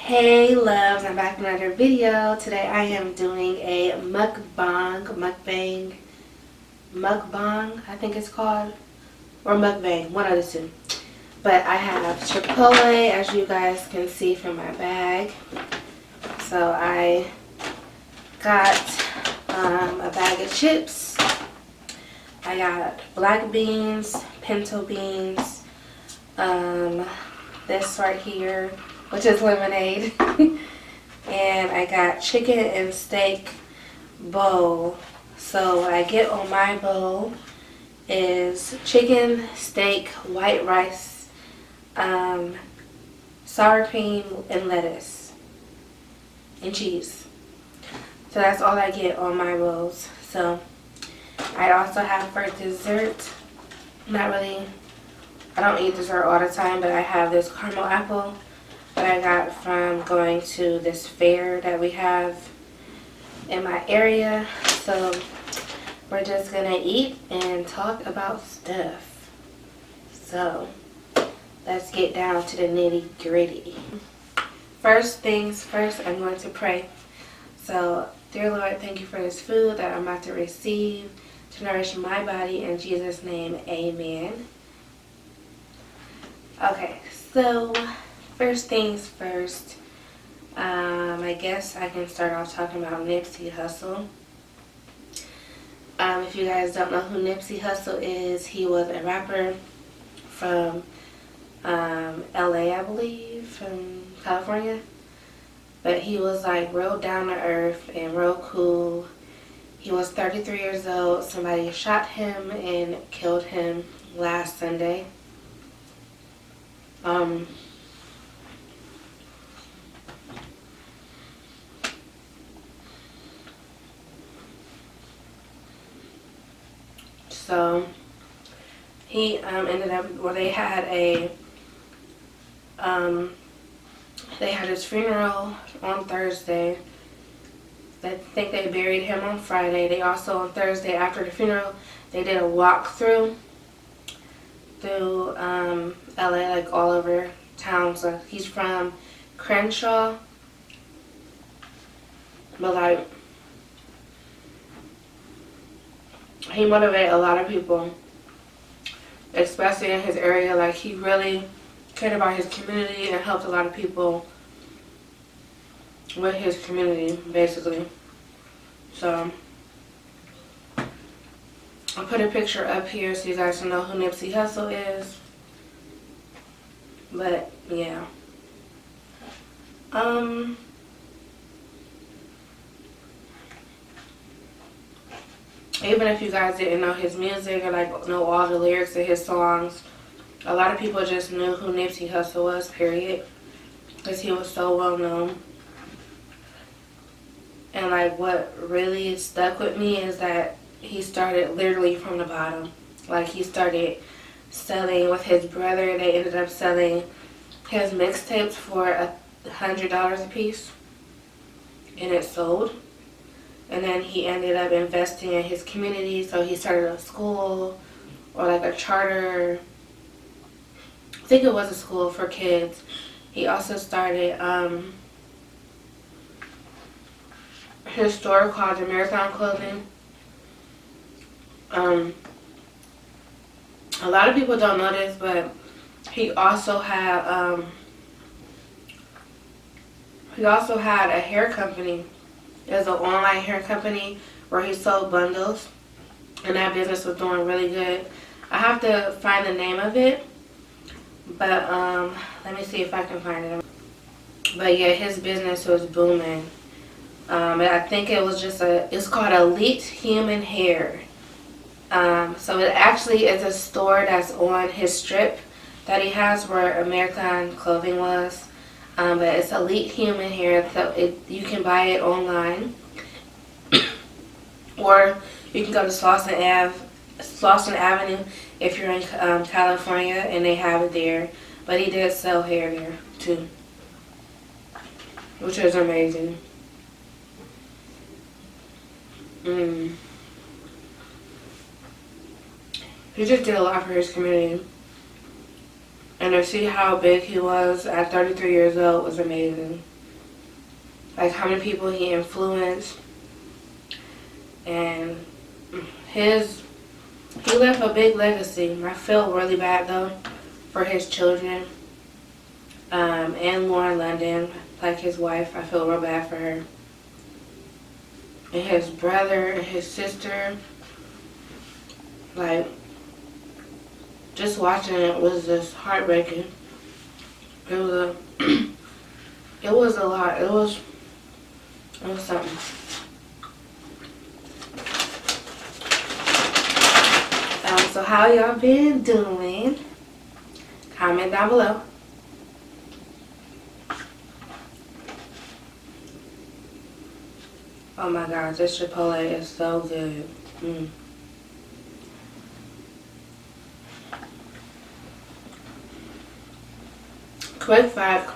Hey loves, I'm back with another video. Today I am doing a mukbang, I think it's called, or mukbang, one of the two. But I have Chipotle, as you guys can see from my bag. So I got a bag of chips. I got black beans, pinto beans, this right here, which is lemonade. And I got chicken and steak bowl. So what I get on my bowl is chicken, steak, white rice, sour cream, and lettuce, and cheese. So that's all I get on my bowls. So I also have for dessert, I don't eat dessert all the time, but I have this caramel apple that I got from going to this fair that we have in my area. So we're just gonna eat and talk about stuff. So let's get down to the nitty gritty. First things first, I'm going to pray. So, dear Lord, thank you for this food that I'm about to receive to nourish my body. In Jesus' name, amen. Okay, so first things first, I guess I can start off talking about Nipsey Hussle. If you guys don't know who Nipsey Hussle is, he was a rapper from LA, I believe, from California. But he was like real down to earth and real cool. He was 33 years old. Somebody shot him and killed him last Sunday. So he ended up, well, they had his funeral on Thursday. I think they buried him on Friday. They also, on Thursday after the funeral, they did a walkthrough through LA, like all over town. So he's from Crenshaw, but like he motivated a lot of people, especially in his area. Like he really cared about his community and helped a lot of people with his community, basically. So I'll put a picture up here so you guys can know who Nipsey Hussle is. But yeah, even if you guys didn't know his music or like know all the lyrics of his songs, a lot of people just knew who Nipsey Hussle was, period, because he was so well known. And like what really stuck with me is that he started literally from the bottom. Like he started selling with his brother. They ended up selling his mixtapes for $100 a piece, and it sold. And then he ended up investing in his community. So he started a school or like a charter. I think it was a school for kids. He also started his store called the Marathon Clothing. A lot of people don't know this, but he also had a hair company. There's an online hair company where he sold bundles, and that business was doing really good. I have to find the name of it, but let me see if I can find it. But yeah, his business was booming. And I think it was it's called Elite Human Hair. So it actually is a store that's on his strip that he has where American Clothing was. But it's Elite Human Hair, so you can buy it online. Or you can go to Slauson Avenue if you're in California, and they have it there. But he did sell hair there too, which is amazing. He just did a lot for his community. And to see how big he was at 33 years old was amazing. like how many people he influenced, and he left a big legacy. I feel really bad though for his children, and Lauren London, like his wife. I feel real bad for her, and his brother and his sister. Like, just watching it was just heartbreaking. It was a lot. It was something. So how y'all been doing? Comment down below. Oh my gosh, this Chipotle is so good. Quick fact.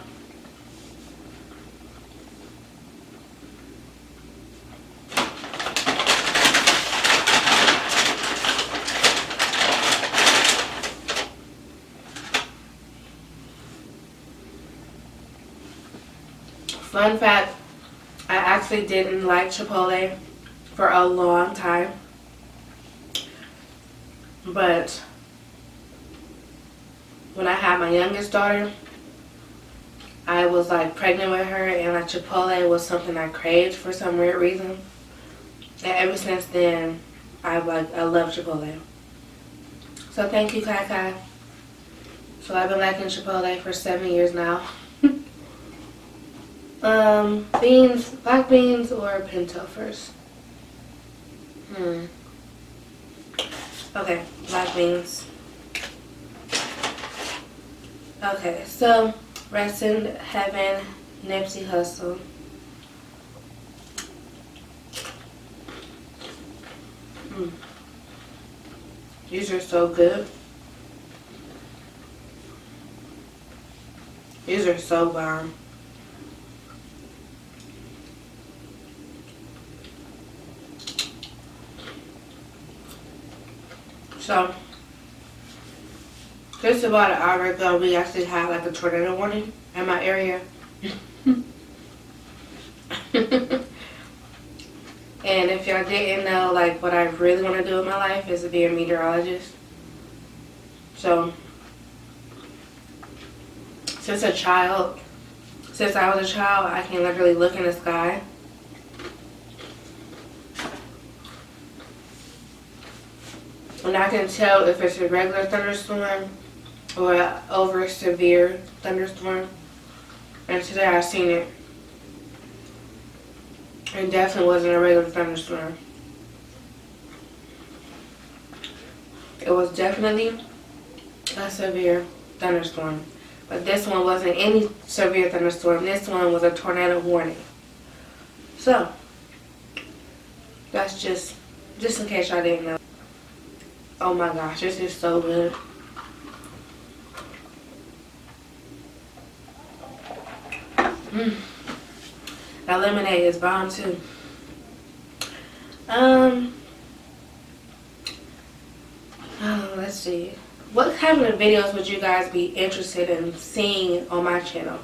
Fun fact, I actually didn't like Chipotle for a long time. But when I had my youngest daughter, I was like pregnant with her, and like Chipotle was something I craved for some weird reason. And ever since then, I love Chipotle. So thank you, Kai Kai. So I've been liking Chipotle for 7 years now. Beans, black beans or pinto first? Okay, black beans. Okay, so Rest in Heaven, Nipsey Hussle. These are so good. These are so bomb. So, just about an hour ago, we actually had like a tornado warning in my area. And if y'all didn't know, like, what I really want to do in my life is to be a meteorologist. So, since I was a child, I can literally look in the sky and I can tell if it's a regular thunderstorm or an over severe thunderstorm. And today I seen it. It definitely wasn't a regular thunderstorm. It was definitely a severe thunderstorm. But this one wasn't any severe thunderstorm. This one was a tornado warning. So, that's just in case y'all didn't know. Oh my gosh, this is so good. That lemonade is bomb too. Let's see. What kind of videos would you guys be interested in seeing on my channel?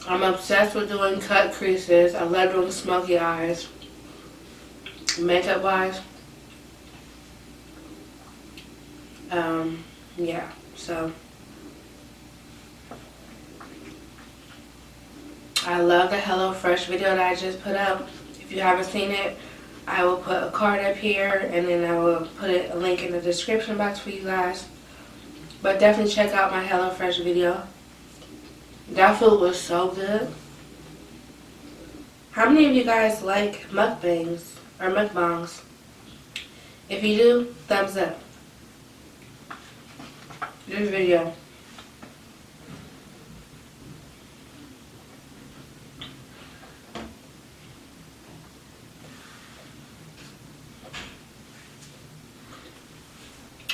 I'm obsessed with doing cut creases. I love doing smoky eyes. Makeup wise. Yeah, so I love the HelloFresh video that I just put up. If you haven't seen it, I will put a card up here and then I will put a link in the description box for you guys. But definitely check out my HelloFresh video. That food was so good. How many of you guys like mukbangs or mukbangs? If you do, thumbs up. This video.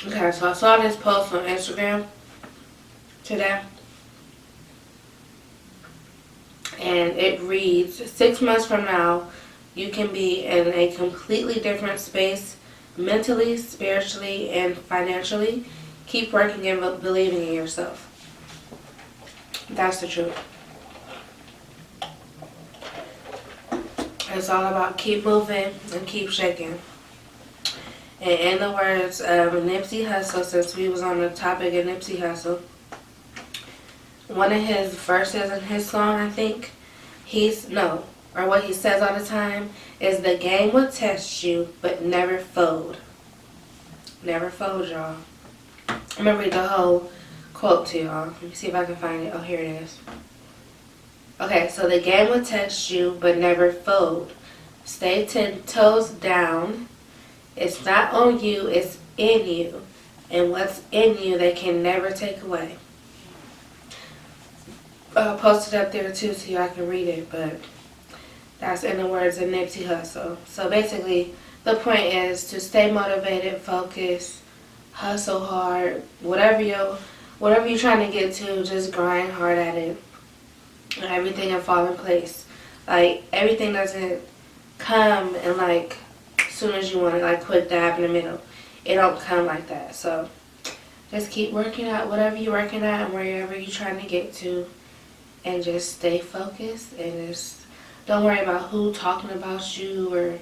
Okay, so I saw this post on Instagram today. And it reads, 6 months from now, you can be in a completely different space mentally, spiritually, and financially. Keep working and believing in yourself. That's the truth. It's all about keep moving and keep shaking. And in the words of Nipsey Hussle, since we was on the topic of Nipsey Hussle, one of his verses in his song, I think, what he says all the time is, the game will test you, but never fold. Never fold, y'all. I'm going to read the whole quote to y'all. Let me see if I can find it. Oh, here it is. Okay, so the game will test you, but never fold. Stay 10 toes down. It's not on you, it's in you. And what's in you, they can never take away. I'll post it up there too so y'all can read it, but that's in the words of Nipsey Hussle. So basically, the point is to stay motivated, focus, hustle hard, whatever you're trying to get to, just grind hard at it. And everything will fall in place. Like, everything doesn't come and like as soon as you want it, like quick dab in the middle. It don't come like that. So just keep working at whatever you're working at and wherever you're trying to get to, and just stay focused and just don't worry about who talking about you or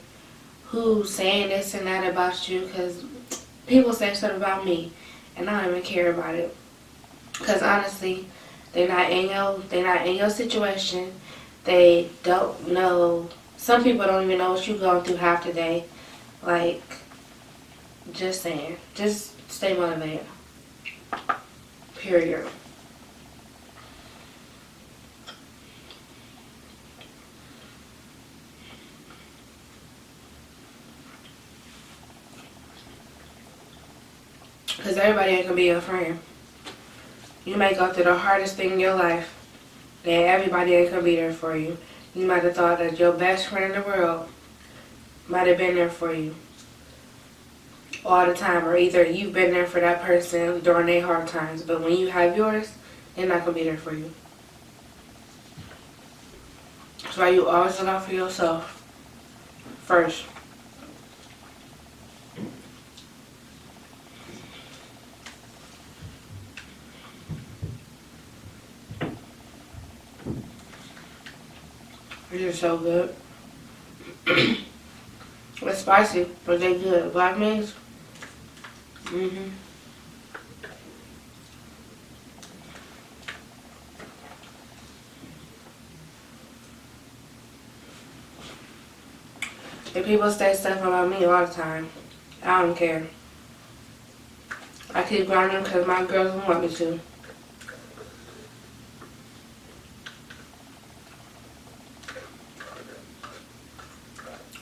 who saying this and that about you, because people say stuff about me and I don't even care about it, because honestly they're not in your situation. They don't know. Some people don't even know what you're going through half the day. Like, just saying. Just stay motivated. Period. Because everybody ain't going to be your friend. You may go through the hardest thing in your life, and everybody ain't going to be there for you. You might have thought that your best friend in the world might have been there for you all the time, or either you've been there for that person during their hard times, but when you have yours, they're not going to be there for you. That's why you always look out for yourself first. These are so good. It's spicy, but they're good. Black beans. And people say stuff about me all the time. I don't care. I keep grinding because my girls want me to.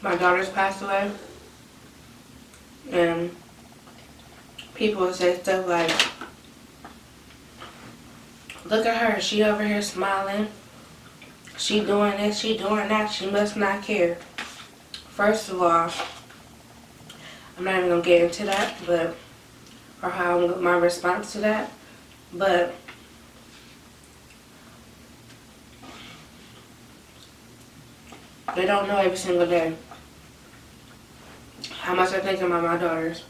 My daughter's passed away, and people say stuff like, look at her, she over here smiling, she doing this, she doing that, she must not care. First of all, I'm not even going to get into that, but, or how my response to that, but they don't know every single day how much I think about my daughters.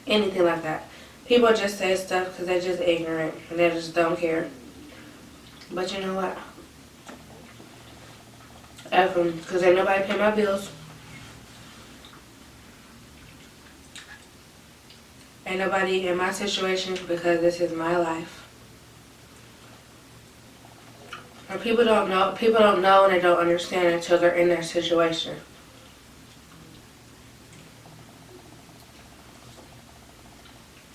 Anything like that. People just say stuff because they're just ignorant and they just don't care. But you know what? F them, because ain't nobody pay my bills. Ain't nobody in my situation, because this is my life. And people don't know and they don't understand until they're in their situation.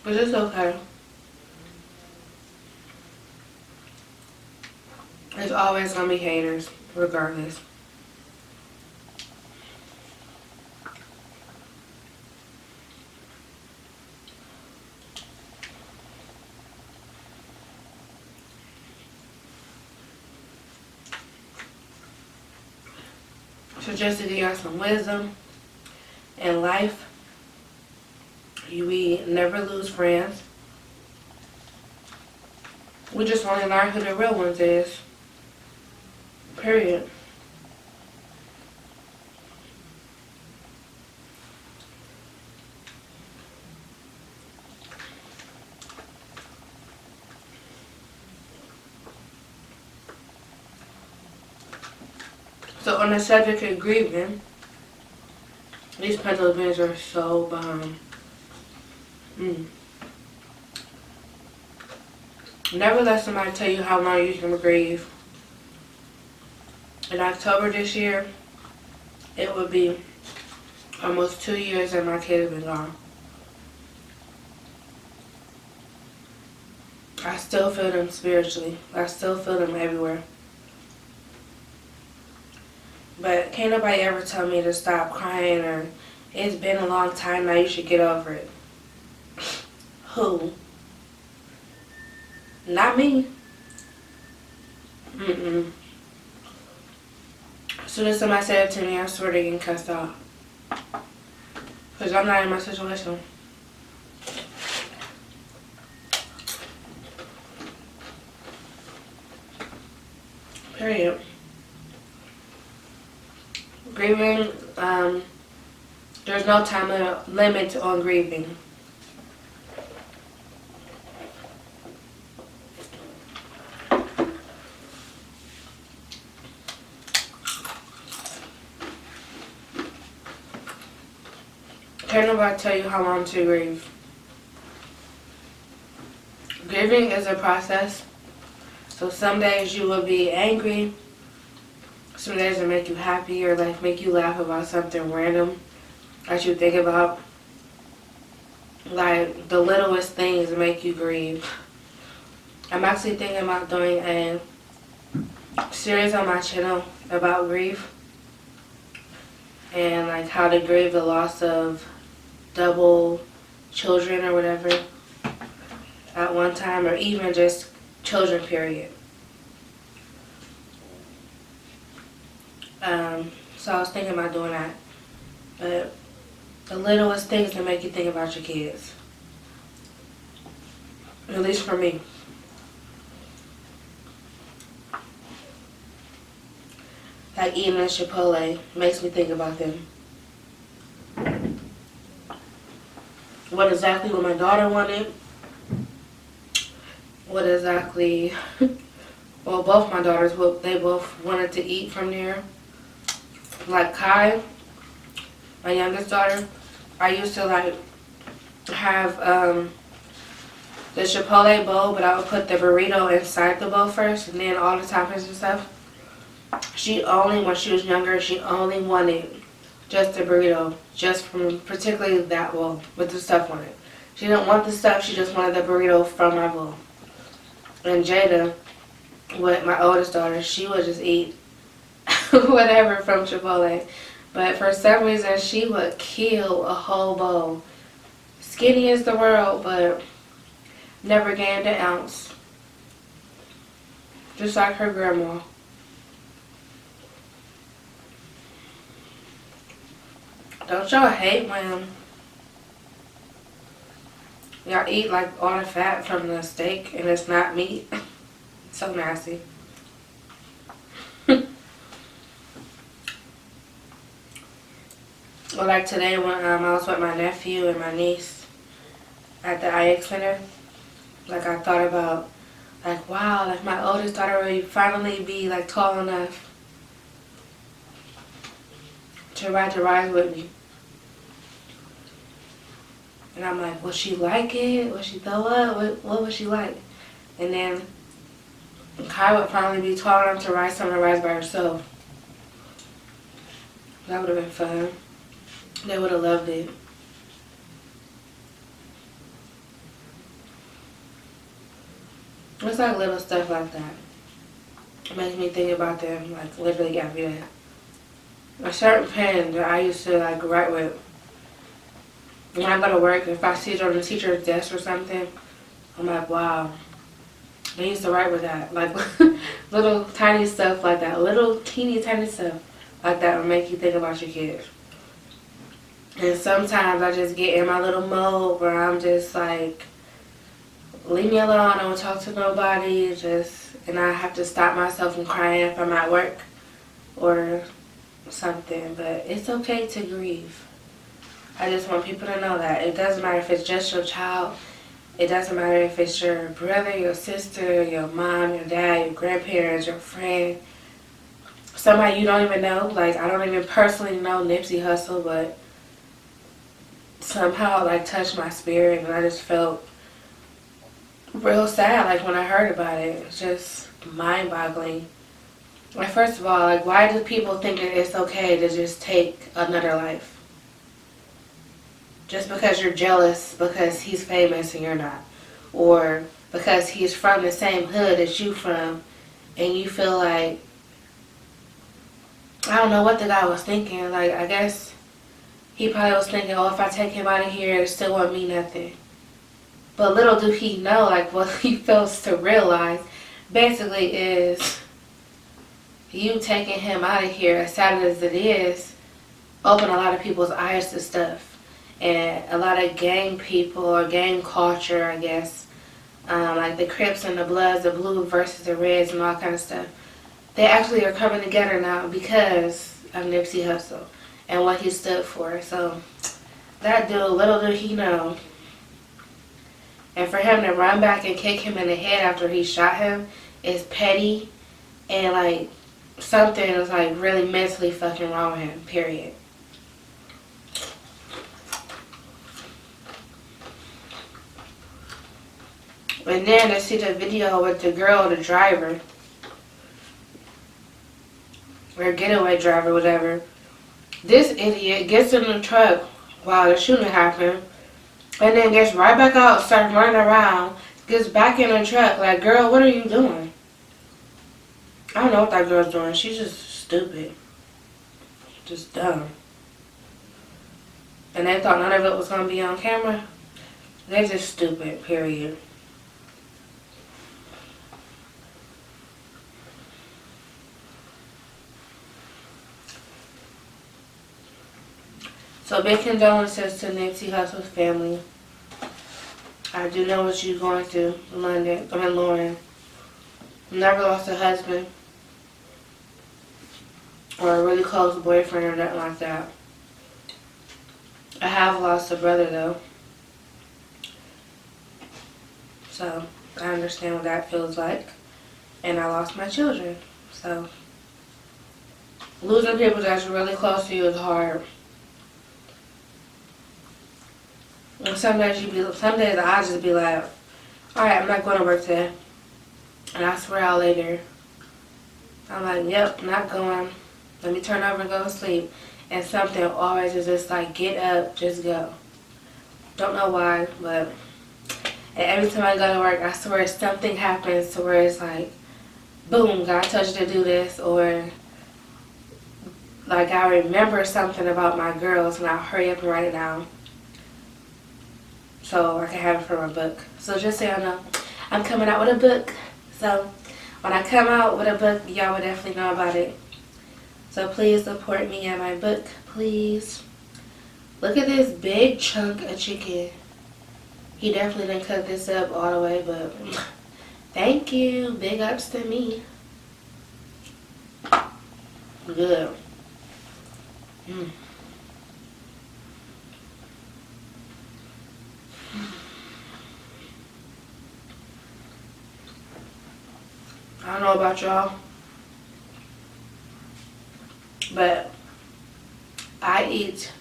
But it's okay. There's always gonna be haters, regardless. So just to give y'all some wisdom in life, we never lose friends. We just want to learn who the real ones is. Period. So on the subject of grieving, these pinto beans are so bomb. Never let somebody tell you how long you can grieve. In October this year, it would be almost 2 years that my kid has been gone. I still feel them spiritually. I still feel them everywhere. But can't nobody ever tell me to stop crying or it's been a long time now, you should get over it. Who? Not me. As soon as somebody said it to me, I swear they getting cussed out. Because I'm not in my situation. Period. Grieving, there's no time limit on grieving. Can't nobody tell you how long to grieve. Grieving is a process. So some days you will be angry. Some days will make you happy or like make you laugh about something random that you think about. Like the littlest things make you grieve. I'm actually thinking about doing a series on my channel about grief. And like how to grieve the loss of double children or whatever at one time, or even just children, period. So I was thinking about doing that. But the littlest things that make you think about your kids. At least for me. Like eating at Chipotle makes me think about them. What exactly what my daughter wanted. What exactly, well, both my daughters, what they both wanted to eat from there. Like Kai, my youngest daughter, I used to like have the Chipotle bowl, but I would put the burrito inside the bowl first and then all the toppings and stuff. She only, when she was younger, she only wanted just the burrito, just from particularly that bowl with the stuff on it. She didn't want the stuff, she just wanted the burrito from my bowl. And Jada, with my oldest daughter, she would just eat whatever from Chipotle. But for some reason, she would kill a whole bowl. Skinny as the world, but never gained an ounce. Just like her grandma. Don't y'all hate when y'all eat like all the fat from the steak and it's not meat? So nasty. Well, like today when I was with my nephew and my niece at the IX Center, like I thought about, like, wow, like my oldest daughter will finally be like tall enough to ride the rides with me. And I'm like, will she like it? Will she throw up? What would she like? And then Kai would finally be tall enough to ride some of the rides by herself. That would have been fun. They would have loved it. It's like little stuff like that. It makes me think about them like literally every day. A certain pen that I used to like write with. When I go to work, if I see it on the teacher's desk or something, I'm like, wow, they used to write with that. Like little tiny stuff like that. Little teeny tiny stuff like that will make you think about your kids. And sometimes I just get in my little mode where I'm just like, leave me alone, I don't talk to nobody, and I have to stop myself from crying if I'm at work or something. But it's okay to grieve. I just want people to know that. It doesn't matter if it's just your child. It doesn't matter if it's your brother, your sister, your mom, your dad, your grandparents, your friend. somebody you don't even know. Like, I don't even personally know Nipsey Hussle, but somehow, like, touched my spirit, and I just felt real sad, like, when I heard about it. It's just mind-boggling. Like, first of all, like, why do people think that it's okay to just take another life? Just because you're jealous because he's famous and you're not. Or because he's from the same hood as you from, and you feel like, I don't know what the guy was thinking. Like, I guess he probably was thinking, oh, if I take him out of here, it still won't mean nothing. But little do he know, like, what he fails to realize basically is you taking him out of here, as sad as it is, open a lot of people's eyes to stuff. And a lot of gang people, or gang culture, I guess, like the Crips and the Bloods, the Blue versus the Reds and all kind of stuff, they actually are coming together now because of Nipsey Hussle and what he stood for. So that dude, little did he know. And for him to run back and kick him in the head after he shot him is petty, and like something is like really mentally fucking wrong with him, period. And then to see the video with the girl, the driver, or getaway driver, whatever. This idiot gets in the truck while the shooting happened, and then gets right back out, starts running around, gets back in the truck. Like, girl, what are you doing? I don't know what that girl's doing. She's just stupid. Just dumb. And they thought none of it was going to be on camera. They're just stupid, period. So big condolences to Nipsey Hussle's family. I do know what you're going through, Lauren. Never lost a husband or a really close boyfriend or nothing like that. I have lost a brother though. So I understand what that feels like. And I lost my children. So losing people that's really close to you is hard. And some days I just be like, alright, I'm not going to work today. And I swear I'll lay there. I'm like, yep, not going. Let me turn over and go to sleep. And something always is just like, get up, just go. Don't know why, but and every time I go to work, I swear something happens to where it's like, boom, God told you to do this. Or like I remember something about my girls and I'll hurry up and write it down, so I can have it for my book. So just so y'all know, I'm coming out with a book. So when I come out with a book, y'all will definitely know about it. So please support me and my book, please. Look at this big chunk of chicken. He definitely didn't cook this up all the way, but thank you. Big ups to me. Good. I don't know about y'all, but I eat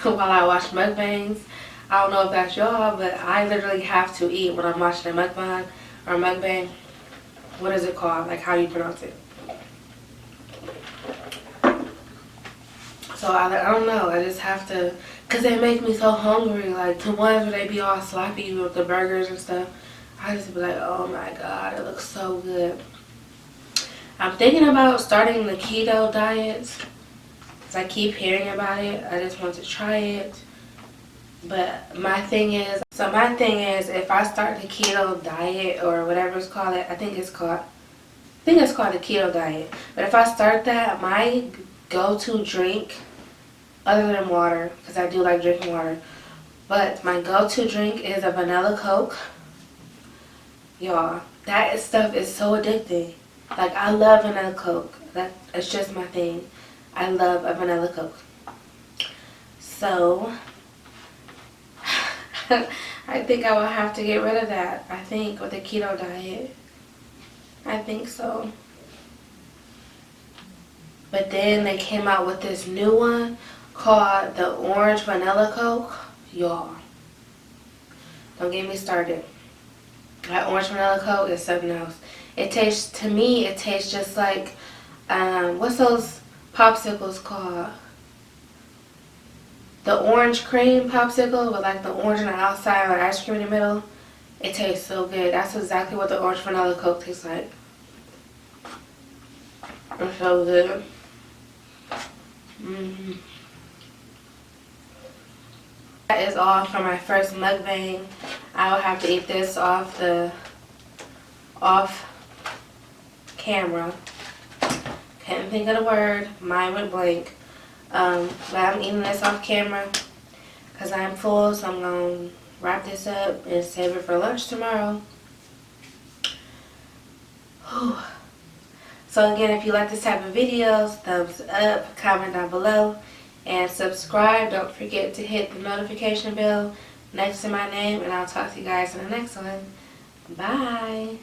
while I watch mukbangs. I don't know if that's y'all, but I literally have to eat when I'm watching a mukbang or a mukbang. What is it called? Like, how do you pronounce it? So I don't know. I just have to, because they make me so hungry. Like, the ones where they be all sloppy with the burgers and stuff. I just be like, oh my God, it looks so good. I'm thinking about starting the keto diet. Because I keep hearing about it. I just want to try it. But my thing is, if I start the keto diet or whatever it's called, I think it's called the keto diet. But if I start that, my go-to drink, other than water, because I do like drinking water, but my go-to drink is a vanilla Coke. Y'all, that stuff is so addicting. Like, I love vanilla Coke. It's just my thing. I love a vanilla Coke. So, I think I will have to get rid of that. I think with the keto diet. I think so. But then they came out with this new one called the Orange Vanilla Coke. Y'all, don't get me started. That Orange Vanilla Coke is something else. It tastes, to me, it tastes just like, what's those popsicles called? The orange cream popsicle with like the orange on the outside and ice cream in the middle. It tastes so good. That's exactly what the Orange Vanilla Coke tastes like. It's so good. That is all for my first mukbang. I will have to eat this off camera. Couldn't think of the word. Mine went blank. But I'm eating this off camera because I'm full, so I'm going to wrap this up and save it for lunch tomorrow. Whew. So again, if you like this type of videos, thumbs up, comment down below, and subscribe. Don't forget to hit the notification bell next to my name, and I'll talk to you guys in the next one. Bye.